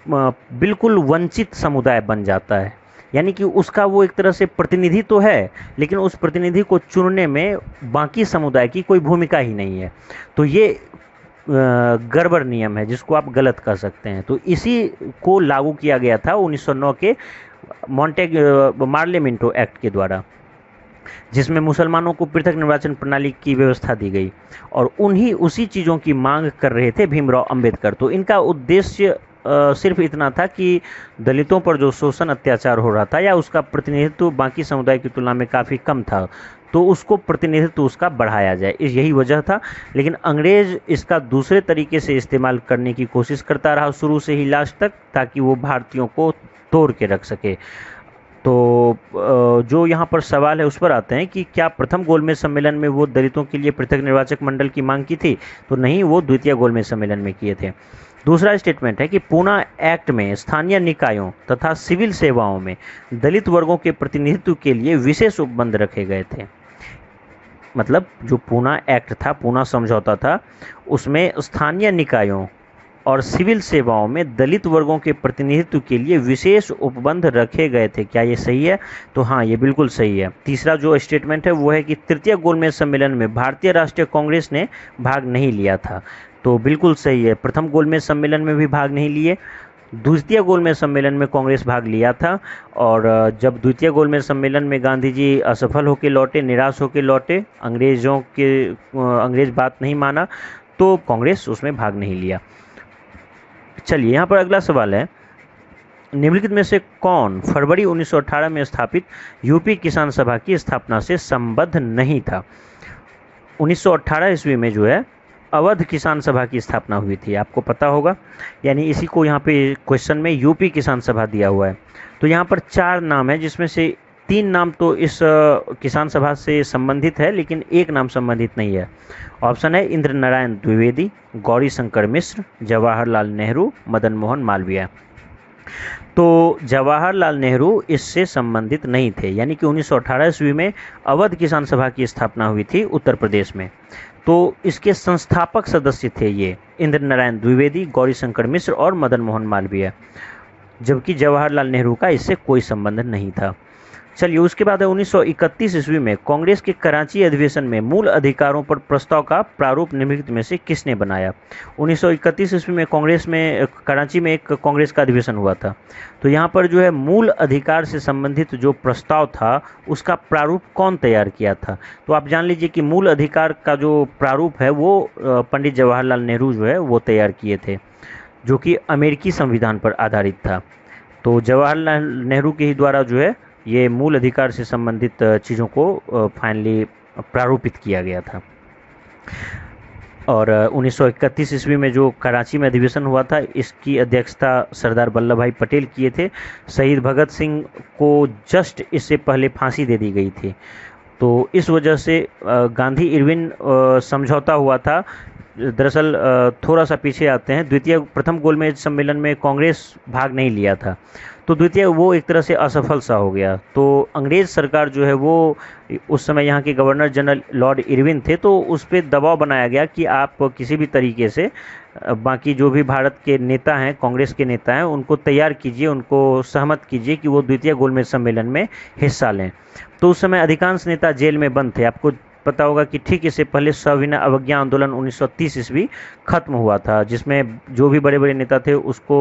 बिल्कुल वंचित समुदाय बन जाता है। यानी कि उसका वो एक तरह से प्रतिनिधि तो है, लेकिन उस प्रतिनिधि को चुनने में बाकी समुदाय की कोई भूमिका ही नहीं है। तो ये गड़बड़ नियम है जिसको आप गलत कर सकते हैं। तो इसी को लागू किया गया था 1909 के मार्लेमिंटो एक्ट के द्वारा, जिसमें मुसलमानों को पृथक निर्वाचन प्रणाली की व्यवस्था दी गई, और उसी चीज़ों की मांग कर रहे थे भीमराव अंबेडकर। तो इनका उद्देश्य सिर्फ इतना था कि दलितों पर जो शोषण अत्याचार हो रहा था या उसका प्रतिनिधित्व बाकी समुदाय की तुलना में काफ़ी कम था, तो उसको प्रतिनिधित्व उसका बढ़ाया जाए, यही वजह था। लेकिन अंग्रेज इसका दूसरे तरीके से इस्तेमाल करने की कोशिश करता रहा शुरू से ही लास्ट तक, ताकि वो भारतीयों को तोड़ के रख सके। तो जो यहाँ पर सवाल है उस पर आते हैं कि क्या प्रथम गोलमेज सम्मेलन में वो दलितों के लिए पृथक निर्वाचक मंडल की मांग की थी? तो नहीं, वो द्वितीय गोलमेज सम्मेलन में किए थे। दूसरा स्टेटमेंट है कि पूना एक्ट में स्थानीय निकायों तथा सिविल सेवाओं में दलित वर्गों के प्रतिनिधित्व के लिए विशेष उपबंध रखे गए थे। मतलब जो पूना एक्ट था, पूना समझौता था, उसमें स्थानीय निकायों और सिविल सेवाओं में दलित वर्गों के प्रतिनिधित्व के लिए विशेष उपबंध रखे गए थे। क्या ये सही है? तो हाँ, ये बिल्कुल सही है। तीसरा जो स्टेटमेंट है वो है कि तृतीय गोलमेज सम्मेलन में भारतीय राष्ट्रीय कांग्रेस ने भाग नहीं लिया था। तो बिल्कुल सही है, प्रथम गोलमेज सम्मेलन में भी भाग नहीं लिए, द्वितीय गोलमेज सम्मेलन में कांग्रेस भाग लिया था। और जब द्वितीय गोलमेज सम्मेलन में गांधी जी असफल होकर लौटे, निराश होकर लौटे, अंग्रेज बात नहीं माना, तो कांग्रेस उसमें भाग नहीं लिया। चलिए, यहाँ पर अगला सवाल है, निम्नलिखित में से कौन फरवरी 1918 में स्थापित यूपी किसान सभा की स्थापना से संबद्ध नहीं था? 1918 ईस्वी में जो है अवध किसान सभा की स्थापना हुई थी, आपको पता होगा। यानी इसी को यहाँ पे क्वेश्चन में यूपी किसान सभा दिया हुआ है। तो यहाँ पर 4 नाम है, जिसमें से 3 नाम तो इस किसान सभा से संबंधित है, लेकिन एक नाम संबंधित नहीं है। ऑप्शन है इंद्र नारायण द्विवेदी, गौरी शंकर मिश्र, जवाहरलाल नेहरू, मदन मोहन मालवीय। तो जवाहरलाल नेहरू इससे संबंधित नहीं थे। यानी कि 1918 ईस्वी में अवध किसान सभा की स्थापना हुई थी उत्तर प्रदेश में। तो इसके संस्थापक सदस्य थे ये इंद्र नारायण द्विवेदी, गौरी शंकर मिश्र और मदन मोहन मालवीय, जबकि जवाहरलाल नेहरू का इससे कोई संबंध नहीं था। चलिए, उसके बाद है 1931 ईस्वी में कांग्रेस के कराची अधिवेशन में मूल अधिकारों पर प्रस्ताव का प्रारूप निम्नलिखित में से किसने बनाया? 1931 ईस्वी में कराची में एक कांग्रेस का अधिवेशन हुआ था। तो यहाँ पर जो है मूल अधिकार से संबंधित जो प्रस्ताव था उसका प्रारूप कौन तैयार किया था? तो आप जान लीजिए कि मूल अधिकार का जो प्रारूप है वो पंडित जवाहरलाल नेहरू जो है वो तैयार किए थे, जो कि अमेरिकी संविधान पर आधारित था। तो जवाहरलाल नेहरू के ही द्वारा जो है ये मूल अधिकार से संबंधित चीज़ों को फाइनली प्रारूपित किया गया था। और 1931 ईस्वी में जो कराची में अधिवेशन हुआ था, इसकी अध्यक्षता सरदार वल्लभ भाई पटेल किए थे। शहीद भगत सिंह को जस्ट इससे पहले फांसी दे दी गई थी। तो इस वजह से गांधी इरविन समझौता हुआ था। दरअसल थोड़ा सा पीछे आते हैं, प्रथम गोलमेज सम्मेलन में कांग्रेस भाग नहीं लिया था, तो द्वितीय वो एक तरह से असफल सा हो गया। तो अंग्रेज़ सरकार जो है वो उस समय यहाँ के गवर्नर जनरल लॉर्ड इरविन थे, तो उस पर दबाव बनाया गया कि आप किसी भी तरीके से बाकी जो भी भारत के नेता हैं, कांग्रेस के नेता हैं, उनको तैयार कीजिए, उनको सहमत कीजिए कि वो द्वितीय गोलमेज सम्मेलन में हिस्सा लें। तो उस समय अधिकांश नेता जेल में बंद थे। आपको पता होगा कि ठीक इससे पहले सविनय अवज्ञा आंदोलन 1930 ईस्वी खत्म हुआ था, जिसमें जो भी बड़े बड़े नेता थे उसको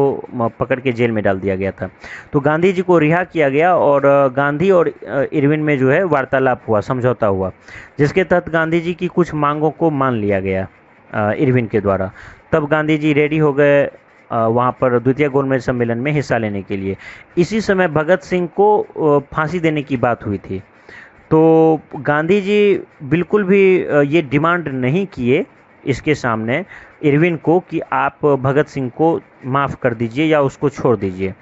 पकड़ के जेल में डाल दिया गया था। तो गांधी जी को रिहा किया गया और गांधी और इरविन में जो है वार्तालाप हुआ, समझौता हुआ, जिसके तहत गांधी जी की कुछ मांगों को मान लिया गया इरविन के द्वारा। तब गांधी जी रेडी हो गए वहाँ पर द्वितीय गोलमेज सम्मेलन में हिस्सा लेने के लिए। इसी समय भगत सिंह को फांसी देने की बात हुई थी। तो गांधी जी बिल्कुल भी ये डिमांड नहीं किए इसके सामने इरविन को कि आप भगत सिंह को माफ़ कर दीजिए या उसको छोड़ दीजिए।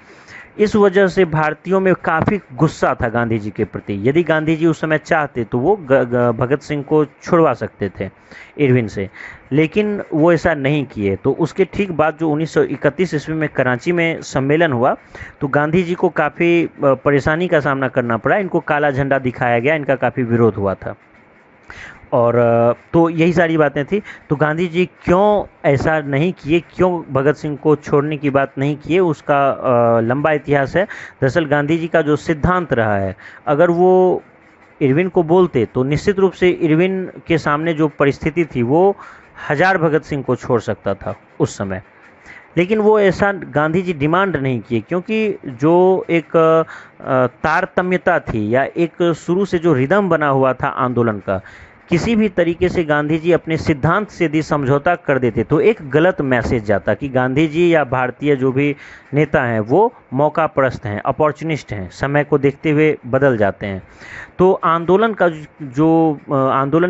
इस वजह से भारतीयों में काफ़ी गुस्सा था गांधी जी के प्रति। यदि गांधी जी उस समय चाहते तो वो भगत सिंह को छुड़वा सकते थे इरविन से, लेकिन वो ऐसा नहीं किए। तो उसके ठीक बाद जो 1931 ईस्वी में कराची में सम्मेलन हुआ, तो गांधी जी को काफ़ी परेशानी का सामना करना पड़ा। इनको काला झंडा दिखाया गया, इनका काफ़ी विरोध हुआ था। और तो यही सारी बातें थी। तो गांधी जी क्यों ऐसा नहीं किए, क्यों भगत सिंह को छोड़ने की बात नहीं किए, उसका लंबा इतिहास है। दरअसल गांधी जी का जो सिद्धांत रहा है, अगर वो इरविन को बोलते तो निश्चित रूप से इरविन के सामने जो परिस्थिति थी वो 1000 भगत सिंह को छोड़ सकता था उस समय। लेकिन वो ऐसा गांधी जी डिमांड नहीं किए, क्योंकि जो एक तारतम्यता थी या एक शुरू से जो रिदम बना हुआ था आंदोलन का, किसी भी तरीके से गांधी जी अपने सिद्धांत से यदि समझौता कर देते तो एक गलत मैसेज जाता कि गांधी जी या भारतीय जो भी नेता हैं वो मौका परस्त हैं, अपॉर्चुनिस्ट हैं, समय को देखते हुए बदल जाते हैं। तो आंदोलन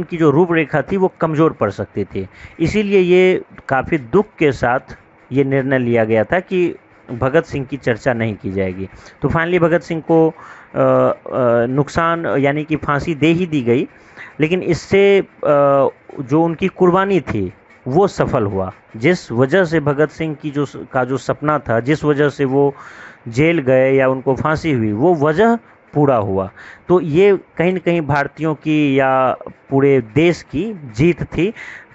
की जो रूपरेखा थी वो कमज़ोर पड़ सकती थी। इसीलिए ये काफ़ी दुख के साथ ये निर्णय लिया गया था कि भगत सिंह की चर्चा नहीं की जाएगी। तो फाइनली भगत सिंह को नुकसान यानी कि फांसी दे ही दी गई, लेकिन इससे जो उनकी कुर्बानी थी वो सफल हुआ। जिस वजह से भगत सिंह की जो सपना था, जिस वजह से वो जेल गए या उनको फांसी हुई, वो वजह पूरा हुआ। तो ये कहीं न कहीं भारतीयों की या पूरे देश की जीत थी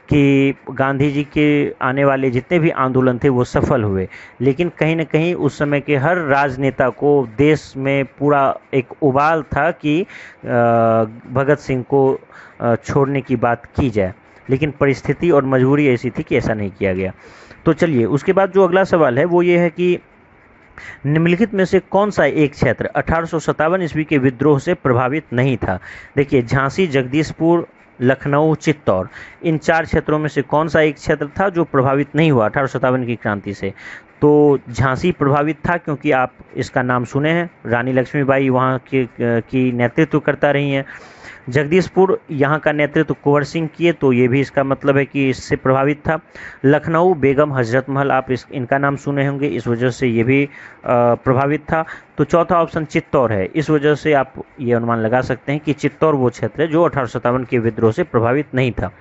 कि गांधी जी के आने वाले जितने भी आंदोलन थे वो सफल हुए। लेकिन कहीं न कहीं उस समय के हर राजनेता को देश में पूरा एक उबाल था कि भगत सिंह को छोड़ने की बात की जाए, लेकिन परिस्थिति और मजबूरी ऐसी थी कि ऐसा नहीं किया गया। तो चलिए, उसके बाद जो अगला सवाल है वो ये है कि निम्नलिखित में से कौन सा एक क्षेत्र 1857 ईस्वी के विद्रोह से प्रभावित नहीं था। देखिए, झांसी, जगदीशपुर, लखनऊ, चित्तौड़, इन 4 क्षेत्रों में से कौन सा एक क्षेत्र था जो प्रभावित नहीं हुआ 1857 की क्रांति से। तो झांसी प्रभावित था क्योंकि आप इसका नाम सुने हैं, रानी लक्ष्मीबाई वहाँ की नेतृत्व करता रही हैं। जगदीशपुर यहाँ का नेतृत्व कुंवर सिंह किए, तो ये भी इसका मतलब है कि इससे प्रभावित था। लखनऊ, बेगम हजरत महल, आप इनका नाम सुने होंगे, इस वजह से ये भी प्रभावित था। तो चौथा ऑप्शन चित्तौड़ है। इस वजह से आप ये अनुमान लगा सकते हैं कि चित्तौड़ वो क्षेत्र है जो 1857 के विद्रोह से प्रभावित नहीं था।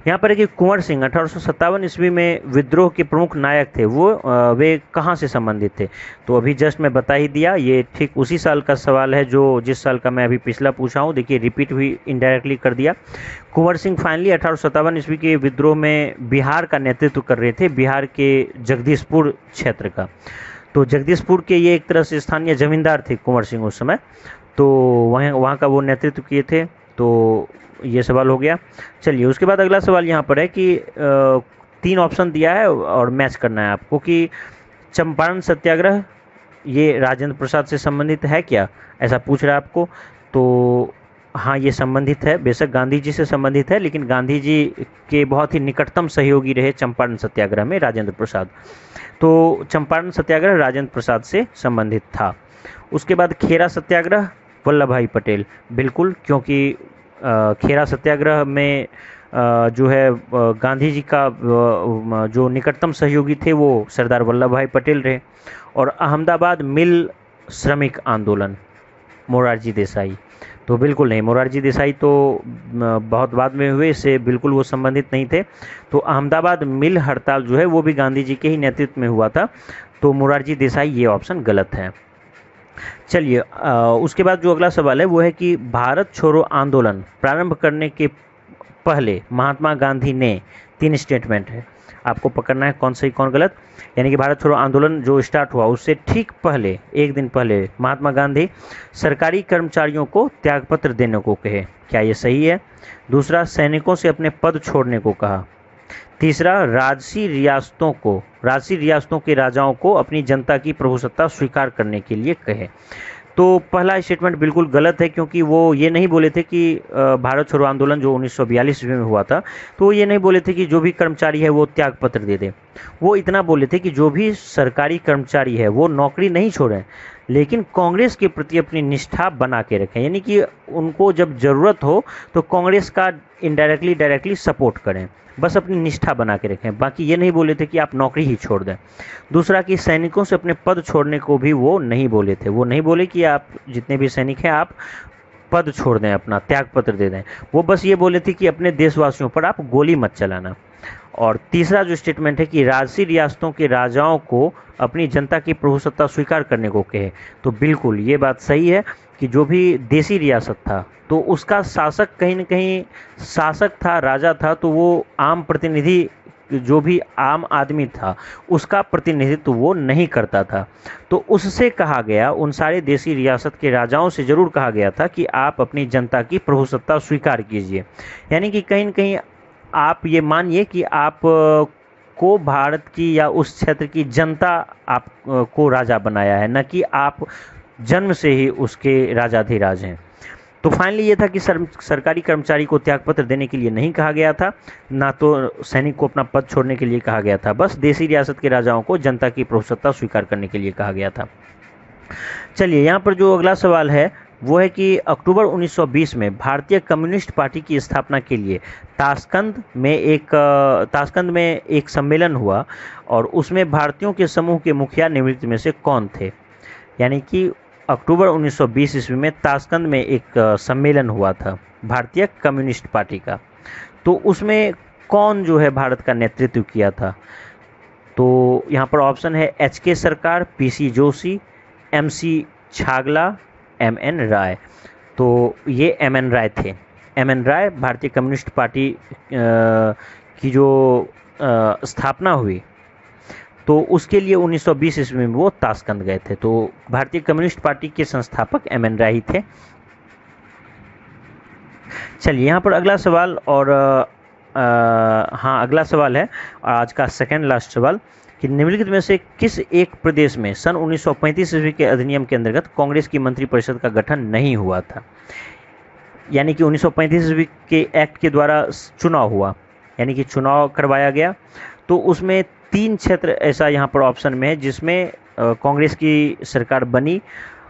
यहाँ पर है कि कुंवर सिंह 1857 ईस्वी में विद्रोह के प्रमुख नायक थे, वे कहाँ से संबंधित थे। तो अभी जस्ट मैं बता ही दिया, ये ठीक उसी साल का सवाल है जो जिस साल का मैं अभी पिछला पूछा हूँ। देखिए, रिपीट भी इनडायरेक्टली कर दिया। कुंवर सिंह फाइनली 1857 ईस्वी के विद्रोह में बिहार का नेतृत्व कर रहे थे, बिहार के जगदीशपुर क्षेत्र का। तो जगदीशपुर के ये एक तरह से स्थानीय जमींदार थे कुंवर सिंह उस समय, तो वहाँ का वो नेतृत्व किए थे। तो ये सवाल हो गया। चलिए, उसके बाद अगला सवाल यहाँ पर है कि 3 ऑप्शन दिया है और मैच करना है आपको कि चंपारण सत्याग्रह ये राजेंद्र प्रसाद से संबंधित है क्या, ऐसा पूछ रहा है आपको। तो हाँ, ये संबंधित है, बेशक गांधी जी से संबंधित है, लेकिन गांधी जी के बहुत ही निकटतम सहयोगी रहे चंपारण सत्याग्रह में राजेंद्र प्रसाद। तो चंपारण सत्याग्रह राजेंद्र प्रसाद से संबंधित था। उसके बाद खेरा सत्याग्रह वल्लभ भाई पटेल, बिल्कुल, क्योंकि खेरा सत्याग्रह में जो है गांधी जी का जो निकटतम सहयोगी थे वो सरदार वल्लभ भाई पटेल रहे। और अहमदाबाद मिल श्रमिक आंदोलन मोरारजी देसाई, तो बिल्कुल नहीं, मोरारजी देसाई तो बहुत बाद में हुए, इससे बिल्कुल वो संबंधित नहीं थे। तो अहमदाबाद मिल हड़ताल जो है वो भी गांधी जी के ही नेतृत्व में हुआ था, तो मोरारजी देसाई ये ऑप्शन गलत है। चलिए, उसके बाद जो अगला सवाल है वो है कि भारत छोड़ो आंदोलन प्रारंभ करने के पहले महात्मा गांधी ने 3 स्टेटमेंट है, आपको पकड़ना है कौन सही कौन गलत। यानी कि भारत छोड़ो आंदोलन जो स्टार्ट हुआ उससे ठीक पहले, एक दिन पहले, महात्मा गांधी सरकारी कर्मचारियों को त्यागपत्र देने को कहे, क्या ये सही है। दूसरा, सैनिकों से अपने पद छोड़ने को कहा। तीसरा, राजसी रियासतों के राजाओं को अपनी जनता की प्रभुसत्ता स्वीकार करने के लिए कहे। तो पहला स्टेटमेंट बिल्कुल गलत है, क्योंकि वो ये नहीं बोले थे कि भारत छोड़ो आंदोलन जो 1942 ईस्वी में हुआ था, तो वो ये नहीं बोले थे कि जो भी कर्मचारी है वो त्यागपत्र दे दे। वो इतना बोले थे कि जो भी सरकारी कर्मचारी है वो नौकरी नहीं छोड़ें, लेकिन कांग्रेस के प्रति अपनी निष्ठा बना के रखें, यानी कि उनको जब ज़रूरत हो तो कांग्रेस का इनडायरेक्टली डायरेक्टली सपोर्ट करें, बस अपनी निष्ठा बना के रखें। बाकी ये नहीं बोले थे कि आप नौकरी ही छोड़ दें। दूसरा, कि सैनिकों से अपने पद छोड़ने को भी वो नहीं बोले थे, वो नहीं बोले कि आप जितने भी सैनिक हैं आप पद छोड़ दें, अपना त्यागपत्र दे दें। वो बस ये बोले थे कि अपने देशवासियों पर आप गोली मत चलाना। और तीसरा जो स्टेटमेंट है कि राजसी रियासतों के राजाओं को अपनी जनता की प्रभुसत्ता स्वीकार करने को कहे, तो बिल्कुल ये बात सही है कि जो भी देसी रियासत था तो उसका शासक कहीं न कहीं शासक था, राजा था, तो वो आम प्रतिनिधि, जो भी आम आदमी था उसका प्रतिनिधित्व वो नहीं करता था। तो उससे कहा गया, उन सारे देसी रियासत के राजाओं से ज़रूर कहा गया था कि आप अपनी जनता की प्रभुसत्ता स्वीकार कीजिए। यानी कि कहीं न कहीं आप ये मानिए कि आप को भारत की या उस क्षेत्र की जनता आप को राजा बनाया है, न कि आप जन्म से ही उसके राजाधिराज हैं। तो फाइनली ये था कि सरकारी कर्मचारी को त्यागपत्र देने के लिए नहीं कहा गया था, ना तो सैनिक को अपना पद छोड़ने के लिए कहा गया था, बस देसी रियासत के राजाओं को जनता की प्रभुसत्ता स्वीकार करने के लिए कहा गया था। चलिए यहाँ पर जो अगला सवाल है वो है कि अक्टूबर 1920 में भारतीय कम्युनिस्ट पार्टी की स्थापना के लिए ताशकंद में एक सम्मेलन हुआ और उसमें भारतीयों के समूह के मुखिया निम्नलिखित में से कौन थे। यानी कि अक्टूबर 1920 ईस्वी में ताशकंद में एक सम्मेलन हुआ था भारतीय कम्युनिस्ट पार्टी का, तो उसमें कौन जो है भारत का नेतृत्व किया था। तो यहाँ पर ऑप्शन है HK सरकार, PC Joshi, MC Chagla, MN राय। तो ये MN राय थे। MN राय भारतीय कम्युनिस्ट पार्टी की जो स्थापना हुई तो उसके लिए 1920 ईस्वी में वो ताशकंद गए थे। तो भारतीय कम्युनिस्ट पार्टी के संस्थापक MN राय ही थे। चलिए यहाँ पर अगला सवाल और अगला सवाल है और आज का सेकंड लास्ट सवाल कि निम्नलिखित में से किस एक प्रदेश में सन 1935 ईस्वी के अधिनियम के अंतर्गत कांग्रेस की मंत्रिपरिषद का गठन नहीं हुआ था। यानी कि 1935 ईस्वी के एक्ट के द्वारा चुनाव हुआ, यानी कि चुनाव करवाया गया, तो उसमें 3 क्षेत्र ऐसा यहाँ पर ऑप्शन में है जिसमें कांग्रेस की सरकार बनी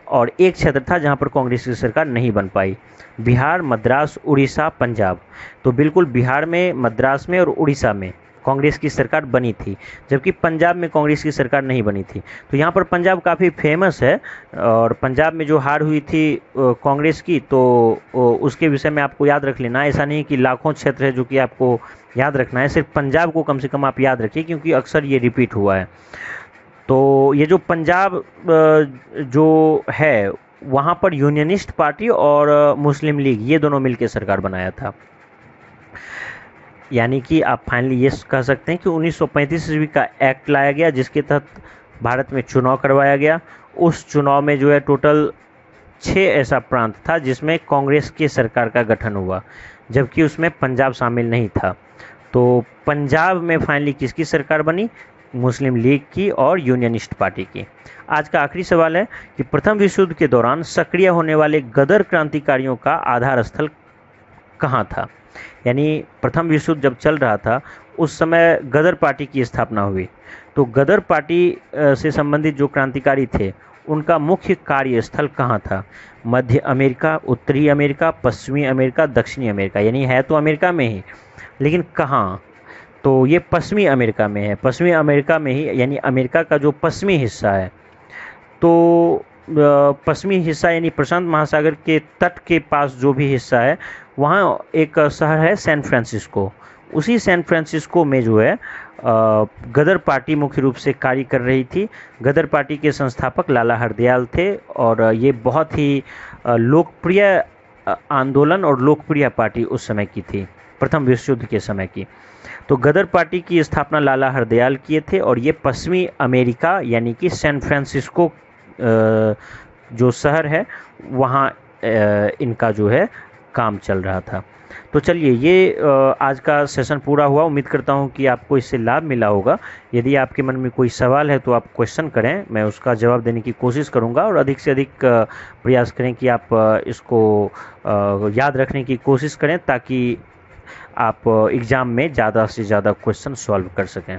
और एक क्षेत्र था जहाँ पर कांग्रेस की सरकार नहीं बन पाई। बिहार, मद्रास, उड़ीसा, पंजाब। तो बिल्कुल बिहार में, मद्रास में और उड़ीसा में कांग्रेस की सरकार बनी थी, जबकि पंजाब में कांग्रेस की सरकार नहीं बनी थी। तो यहाँ पर पंजाब काफ़ी फेमस है और पंजाब में जो हार हुई थी कांग्रेस की, तो उसके विषय में आपको याद रख लेना। ऐसा नहीं कि लाखों क्षेत्र है जो कि आपको याद रखना है, सिर्फ पंजाब को कम से कम आप याद रखिए क्योंकि अक्सर ये रिपीट हुआ है। तो ये जो पंजाब जो है वहाँ पर यूनियनिस्ट पार्टी और मुस्लिम लीग ये दोनों मिलकर सरकार बनाया था। यानी कि आप फाइनली ये कह सकते हैं कि 1935 ईस्वी का एक्ट लाया गया जिसके तहत भारत में चुनाव करवाया गया। उस चुनाव में जो है टोटल 6 ऐसा प्रांत था जिसमें कांग्रेस की सरकार का गठन हुआ, जबकि उसमें पंजाब शामिल नहीं था। तो पंजाब में फाइनली किसकी सरकार बनी? मुस्लिम लीग की और यूनियनिस्ट पार्टी की। आज का आखिरी सवाल है कि प्रथम विश्व युद्ध के दौरान सक्रिय होने वाले गदर क्रांतिकारियों का आधार स्थल कहाँ था? यानी प्रथम विश्व युद्ध जब चल रहा था उस समय गदर पार्टी की स्थापना हुई। तो गदर पार्टी से संबंधित जो क्रांतिकारी थे उनका मुख्य कार्यस्थल कहाँ था? मध्य अमेरिका, उत्तरी अमेरिका, पश्चिमी अमेरिका, दक्षिणी अमेरिका। यानी है तो अमेरिका में ही, लेकिन कहाँ? तो ये पश्चिमी अमेरिका में है। पश्चिमी अमेरिका में ही, यानी अमेरिका का जो पश्चिमी हिस्सा है, तो पश्चिमी हिस्सा यानी प्रशांत महासागर के तट के पास जो भी हिस्सा है वहाँ एक शहर है सैन फ्रांसिस्को। उसी सैन फ्रांसिस्को में जो है गदर पार्टी मुख्य रूप से कार्य कर रही थी। गदर पार्टी के संस्थापक लाला हरदयाल थे और ये बहुत ही लोकप्रिय आंदोलन और लोकप्रिय पार्टी उस समय की थी, प्रथम विश्व युद्ध के समय की। तो गदर पार्टी की स्थापना लाला हरदयाल किए थे और ये पश्चिमी अमेरिका यानी कि सैन फ्रांसिस्को जो शहर है वहाँ इनका जो है काम चल रहा था। तो चलिए ये आज का सेशन पूरा हुआ। उम्मीद करता हूँ कि आपको इससे लाभ मिला होगा। यदि आपके मन में कोई सवाल है तो आप क्वेश्चन करें, मैं उसका जवाब देने की कोशिश करूँगा और अधिक से अधिक प्रयास करें कि आप इसको याद रखने की कोशिश करें ताकि आप एग्ज़ाम में ज़्यादा से ज़्यादा क्वेश्चन सॉल्व कर सकें।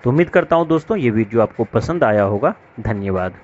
तो उम्मीद करता हूँ दोस्तों ये वीडियो आपको पसंद आया होगा। धन्यवाद।